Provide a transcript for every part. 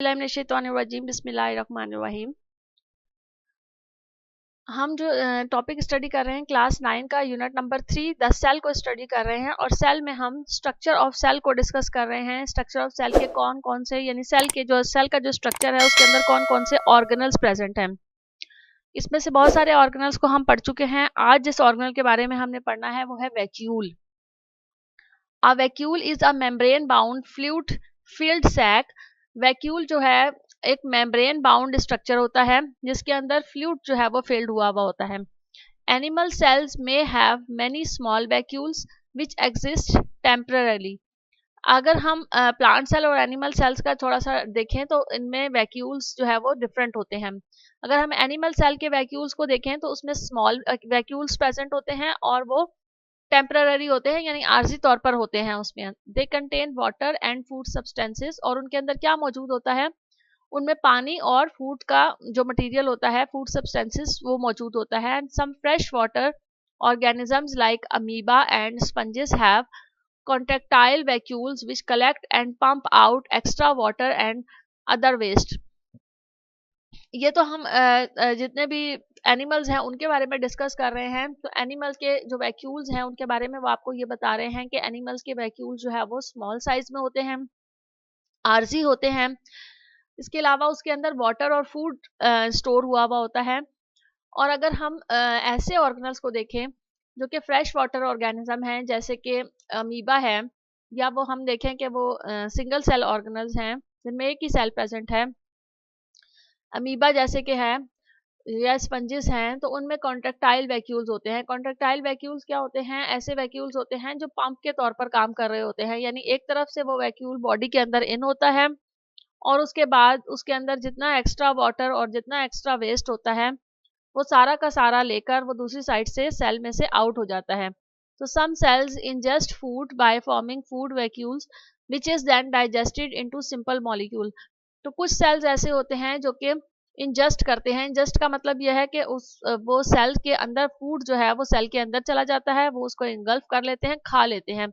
बिस्मिल्लाहिर्रहमानिर्रहीम। हम जो टॉपिक स्टडी कर रहे हैं क्लास 9 का यूनिट नंबर 3 द सेल को स्टडी कर रहे हैं और सेल में हम स्ट्रक्चर ऑफ सेल को डिस्कस कर रहे हैं। स्ट्रक्चर ऑफ सेल के कौन कौन से यानी सेल का जो स्ट्रक्चर है उसके अंदर कौन कौन से ऑर्गेनल्स प्रेजेंट हैं। इसमें से बहुत सारे ऑर्गेनल्स को हम पढ़ चुके हैं। आज जिस ऑर्गेनल के बारे में हमने पढ़ना है वो है vacuole. A vacuole is a membrane bound fluid filled sac. Vacuole जो है एक मेम्ब्रेन बाउंड स्ट्रक्चर होता है जिसके अंदर फ्लूइड जो है वो फिल्ड हुआ होता है। एनिमल सेल्स में have many small vacuoles which exist temporarily. अगर हम प्लांट सेल और एनिमल सेल्स का थोड़ा सा देखें तो इनमें वैक्यूल्स जो है वो डिफरेंट होते हैं। अगर हम एनिमल सेल के वैक्यूल्स को देखें तो उसमें स्मॉल वैक्यूल्स प्रेजेंट होते हैं और वो टेम्पररी होते हैं यानी आर्जी तौर पर होते हैं। उसमें they contain water and food substances, और उनके अंदर क्या मौजूद होता है, उनमें पानी और फूड का जो मटेरियल होता है, फूड सब्सटेंसेस, वो मौजूद होता है। And some fresh water organisms like amoeba and sponges have contractile vacuoles which collect and pump out extra water and other waste. ये तो हम जितने भी एनिमल्स हैं उनके बारे में डिस्कस कर रहे हैं। तो एनिमल्स के जो वैक्यूल्स हैं उनके बारे में वो आपको ये बता रहे हैं कि एनिमल्स के वैक्यूल्स जो है वो स्मॉल साइज में होते हैं, आर्जी होते हैं। इसके अलावा उसके अंदर वाटर और फूड स्टोर हुआ होता है। और अगर हम ऐसे ऑर्गेनल्स को देखें जो कि फ्रेश वाटर ऑर्गेनिज्म हैं, जैसे कि अमीबा है, या वो हम देखें कि वो सिंगल सेल ऑर्गेनल्स हैं जिनमें एक ही सेल प्रेजेंट है, अमीबा जैसे कि है, या स्पंजेस हैं, तो उनमें कॉन्ट्रैक्टाइल वैक्यूल्स होते हैं। कॉन्ट्रैक्टाइल वैक्यूल्स क्या होते हैं, ऐसे वैक्यूल्स होते हैं जो पंप के तौर पर काम कर रहे होते हैं। यानी एक तरफ से वो वैक्यूल बॉडी के अंदर इन होता है और उसके बाद उसके अंदर जितना एक्स्ट्रा वाटर और जितना एक्स्ट्रा वेस्ट होता है वो सारा का सारा लेकर वो दूसरी साइड से सेल में से आउट हो जाता है। तो some cells ingest food by forming food vacuoles which is then digested into simple molecule. तो कुछ सेल्स ऐसे होते हैं जो कि इंजेस्ट करते हैं। इंजेस्ट का मतलब यह है कि वो सेल के अंदर फूड जो है वो सेल के अंदर चला जाता है, वो उसको इंगल्फ कर लेते हैं, खा लेते हैं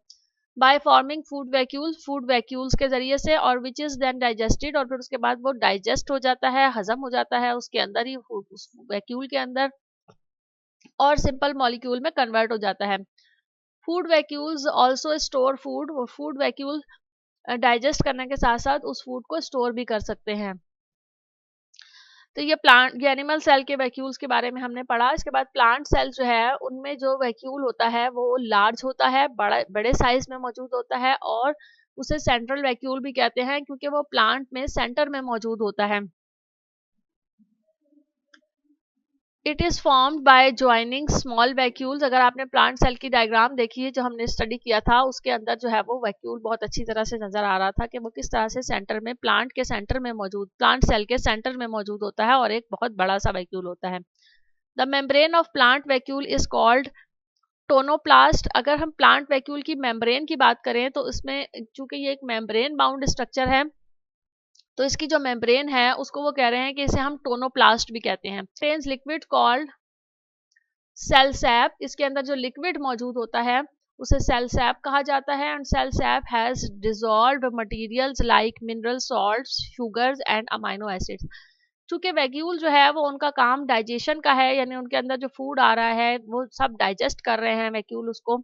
बाय फॉर्मिंग फूड वैक्यूल्स के जरिए से, और विच इज देन डाइजेस्टेड, और फिर उसके बाद वो डाइजेस्ट हो जाता है, हजम हो जाता है उसके अंदर ही, उस वैक्यूल के अंदर, और सिंपल मॉलिक्यूल में कन्वर्ट हो जाता है। Food vacuoles also store food. Food vacuole digest करने के साथ साथ उस फूड को स्टोर भी कर सकते हैं। तो ये एनिमल सेल के वैक्यूल्स के बारे में हमने पढ़ा। इसके बाद प्लांट सेल जो है उनमें जो वैक्यूल होता है वो लार्ज होता है, बड़े साइज में मौजूद होता है, और उसे सेंट्रल वैक्यूल भी कहते हैं क्योंकि वो प्लांट में सेंटर में मौजूद होता है। It is formed by joining small vacuoles. अगर आपने प्लांट सेल की डायग्राम देखी है जो हमने स्टडी किया था, उसके अंदर जो है वो वैक्यूल बहुत अच्छी तरह से नजर आ रहा था कि वो किस तरह से सेंटर में, प्लांट सेल के सेंटर में मौजूद होता है और एक बहुत बड़ा सा वैक्यूल होता है। The membrane of plant vacuole is called tonoplast. अगर हम प्लांट वैक्यूल की मेम्ब्रेन की बात करें तो इसमें चूंकि ये एक मेम्ब्रेन बाउंड स्ट्रक्चर है तो इसकी जो मेम्ब्रेन है उसको वो कह रहे हैं कि इसे हम टोनोप्लास्ट भी कहते हैं। Contains liquid called cell sap. इसके अंदर जो लिक्विड मौजूद होता है उसे सेल सैप कहा जाता है। And cell sap has dissolved materials like mineral salts, sugars and amino acids. चूंकि वैक्यूल जो है वो उनका काम डाइजेशन का है, यानी उनके अंदर जो फूड आ रहा है वो सब डाइजेस्ट कर रहे हैं वैक्यूल उसको।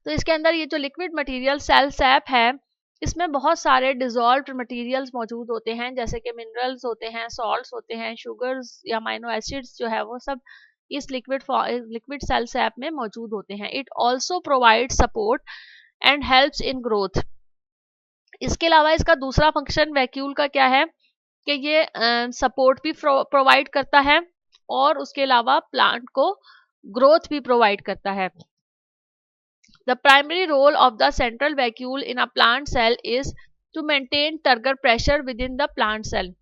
तो इसके अंदर ये जो लिक्विड मटेरियल सेल सैप है इसमें बहुत सारे डिसॉल्व्ड मटेरियल्स मौजूद होते हैं, जैसे कि मिनरल्स होते हैं, सॉल्ट्स होते हैं, शुगर्स या अमाइनो एसिड्स जो है वो सब इस लिक्विड सेल सैप में मौजूद होते हैं। It also provide support and helps in growth. इसके अलावा इसका दूसरा फंक्शन वैक्यूल का क्या है कि ये सपोर्ट भी प्रोवाइड करता है और उसके अलावा प्लांट को ग्रोथ भी प्रोवाइड करता है। The primary role of the central vacuole in a plant cell is to maintain turgor pressure within the plant cell.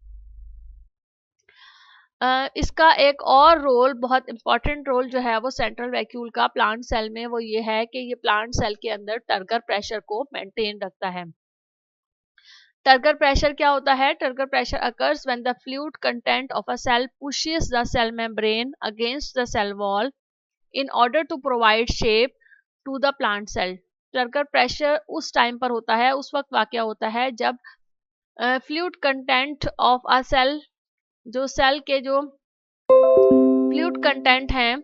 इसका एक और रोल, बहुत इंपॉर्टेंट रोल जो है वो सेंट्रल वैक्यूल का प्लांट सेल में, वो ये है कि ये प्लांट सेल के अंदर टर्गर प्रेशर को मेंटेन रखता है। टर्गर प्रेशर क्या होता है? Turgor pressure occurs when the fluid content of a cell pushes the cell membrane against the cell wall in order to provide shape to the plant cell. Turgor pressure उस time पर होता है, उस वक्त वाकया होता है जब fluid content of a cell, जो सेल के जो फ्लूइड कंटेंट हैं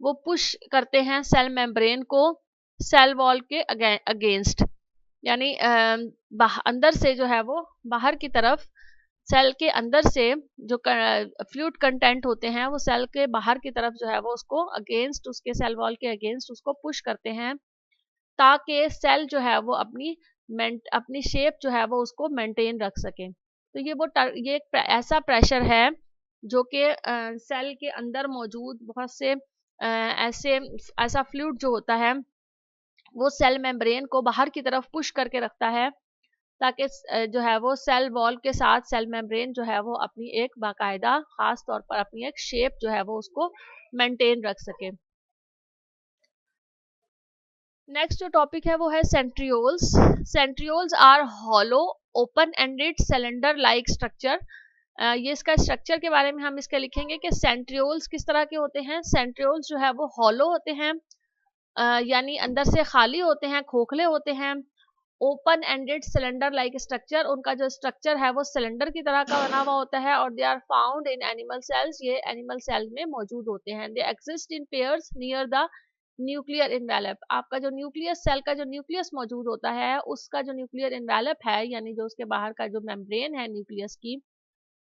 वो पुश करते हैं सेल मेम्ब्रेन को सेल वॉल के अगेंस्ट, यानी अंदर से जो है वो बाहर की तरफ, सेल के अंदर से जो फ्लूइड कंटेंट होते हैं वो सेल के बाहर की तरफ जो है वो उसको अगेंस्ट, उसके सेल वॉल के अगेंस्ट उसको पुश करते हैं, ताकि सेल जो है वो अपनी शेप जो है वो उसको मेंटेन रख सके। तो ये एक ऐसा प्रेशर है जो कि सेल के अंदर मौजूद बहुत से ऐसा फ्लूइड जो होता है वो सेल मेम्ब्रेन को बाहर की तरफ पुश करके रखता है, ताकि जो है वो सेल वॉल के साथ सेल मेम्ब्रेन जो है वो अपनी एक बाकायदा खास तौर पर अपनी एक शेप जो है वो उसको मेंटेन रख सके। नेक्स्ट जो टॉपिक है वो है centrioles. Centrioles are hollow open ended cylinder like structure. ये इसका स्ट्रक्चर के बारे में हम इसके लिखेंगे कि सेंट्रियोल्स किस तरह के होते हैं। सेंट्रियोल्स जो है वो हॉलो होते हैं, यानी अंदर से खाली होते हैं, खोखले होते हैं। Open ended cylinder like structure, उनका जो स्ट्रक्चर है वो सिलेंडर की तरह का बना हुआ होता है, और they are found in animal cells, ये एनिमल सेल में मौजूद होते हैं। They exist in pairs near the nuclear envelope. आपका जो न्यूक्लियस, सेल का जो न्यूक्लियस मौजूद होता है उसका जो न्यूक्लियर इन्वेलप है, यानी जो उसके बाहर का जो मेम्ब्रेन है न्यूक्लियस की,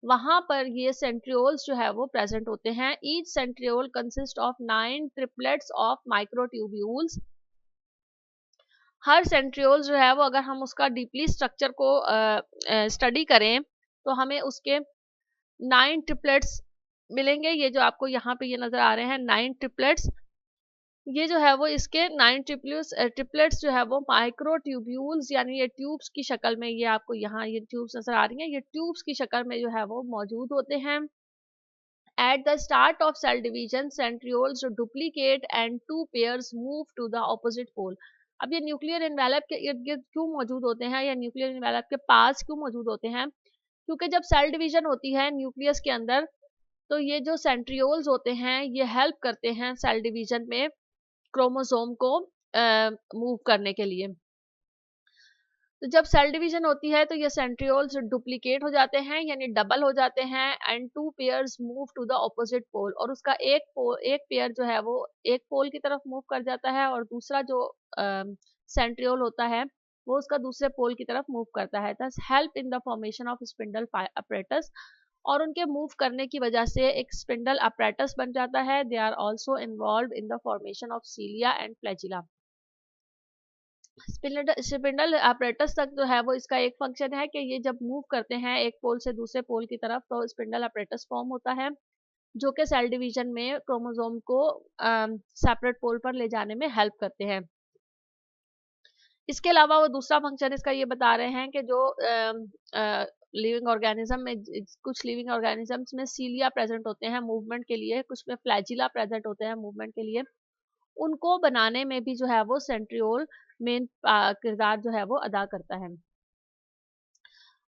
वहां पर ये सेंट्रियोल्स जो है वो प्रेजेंट होते हैं। Each centriole consist of 9 triplets of microtubules. Her centriole जो है वो अगर हम उसका डीपली स्ट्रक्चर को स्टडी करें तो हमें उसके 9 ट्रिपलेट्स मिलेंगे। ये जो आपको यहाँ पे ये नजर आ रहे हैं 9 ट्रिपलेट्स, ये जो है वो इसके 9 ट्रिपलेट्स जो है वो माइक्रोट्यूब्यूल्स, यानी ये ट्यूब्स की शक्ल में, ये आपको यहाँ ये ट्यूब्स नजर आ रही हैं, ये ट्यूब्स की शक्ल में जो है वो मौजूद होते हैं। At the start of cell division, centrioles duplicate and two pairs move to the opposite pole. अब ये न्यूक्लियर इन्वेलप के इर्द गिर्द क्यों मौजूद होते हैं या न्यूक्लियर इन्वेलप के पास क्यों मौजूद होते हैं? क्योंकि जब सेल डिवीजन होती है न्यूक्लियस के अंदर, तो ये जो सेंट्रियोल्स होते हैं ये हेल्प करते हैं सेल डिवीजन में क्रोमोसोम को मूव करने के लिए। तो जब सेल डिवीजन होती है तो ये सेंट्रियोल्स डुप्लीकेट हो जाते हैं, यानी डबल हो जाते हैं, and two pairs move to the opposite pole, और उसका एक पेयर जो है वो एक पोल की तरफ मूव कर जाता है, और दूसरा जो सेंट्रियोल होता है वो उसका दूसरे पोल की तरफ मूव करता है। दस help in the formation of spindle apparatus, और उनके मूव करने की वजह से एक स्पिंडल अपरेटस बन जाता है। They are also involve in the formation of cilia and flagella. Spindle apparatus तक जो है वो इसका एक फंक्शन है कि ये जब मूव करते हैं एक पोल से दूसरे पोल की तरफ तो स्पिंडल अपरेटस फॉर्म होता है, जो कि सेल डिवीजन में क्रोमोसोम को सेपरेट पोल पर ले जाने में हेल्प करते हैं। इसके अलावा वो दूसरा फंक्शन इसका ये बता रहे हैं कि जो लिविंग ऑर्गेनिज्म में, कुछ लिविंग ऑर्गेनिजम्स में सीलिया प्रेजेंट होते हैं मूवमेंट के लिए, कुछ में फ्लैजिला प्रेजेंट होते हैं मूवमेंट के लिए, उनको बनाने में भी जो है वो सेंट्रियोल मेन किरदार जो है वो अदा करता है।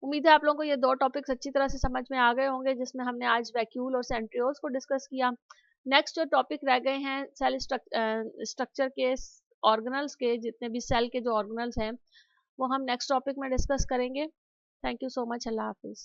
उम्मीद है आप लोगों को ये दो टॉपिक्स अच्छी तरह से समझ में आ गए होंगे, जिसमें हमने आज वैक्यूल और सेंट्रियोल्स को डिस्कस किया। नेक्स्ट जो टॉपिक रह गए हैं सेल स्ट्रक्चर के, ऑर्गेनल्स के, जितने भी सेल के जो ऑर्गेनल्स हैं वो हम नेक्स्ट टॉपिक में डिस्कस करेंगे। Thank you so much. अल्लाह हाफिज़।